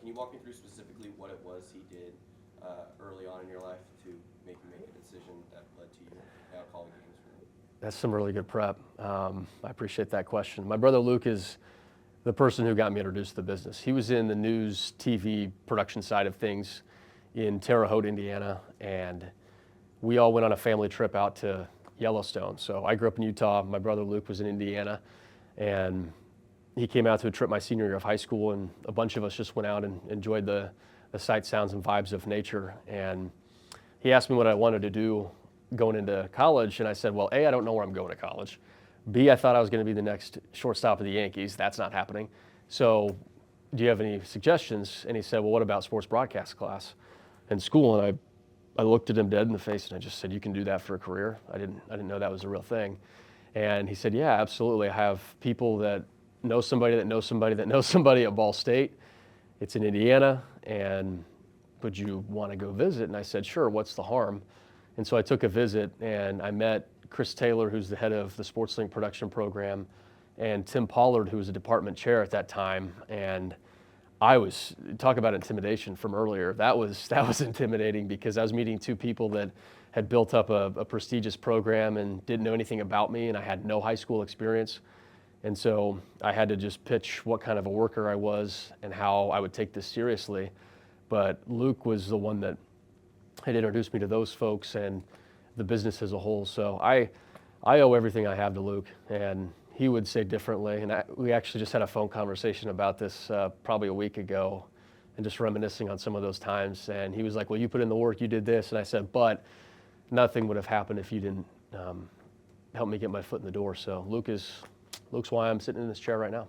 Can you walk me through specifically what it was he did early on in your life to make you make a decision that led to you now calling games for him? That's some really good prep. I appreciate that question. My brother Luke is the person who got me introduced to the business. He was in the news, TV production side of things in Terre Haute, Indiana, and we all went on a family trip out to Yellowstone. So I grew up in Utah. My brother Luke was in Indiana, and he came out to a trip my senior year of high school, and a bunch of us just went out and enjoyed the sights, sounds, and vibes of nature. And he asked me what I wanted to do going into college, and I said, well, A, I don't know where I'm going to college. B, I thought I was going to be the next shortstop of the Yankees. That's not happening. So do you have any suggestions? And he said, well, what about sports broadcast class in school? And I looked at him dead in the face and I just said, you can do that for a career? I didn't know that was a real thing. And he said, yeah, absolutely. I have people that know somebody that knows somebody that knows somebody at Ball State. It's in Indiana, and would you want to go visit? And I said, sure, what's the harm? And so I took a visit, and I met Chris Taylor, who's the head of the SportsLink production program, and Tim Pollard, who was a department chair at that time. And talk about intimidation from earlier. That was intimidating because I was meeting two people that had built up a prestigious program and didn't know anything about me, and I had no high school experience. And so I had to just pitch what kind of a worker I was and how I would take this seriously. But Luke was the one that had introduced me to those folks and the business as a whole. So I owe everything I have to Luke, and he would say differently. And we actually just had a phone conversation about this probably a week ago and just reminiscing on some of those times. And he was like, well, you put in the work, you did this. And I said, but nothing would have happened if you didn't help me get my foot in the door. So Luke's why I'm sitting in this chair right now.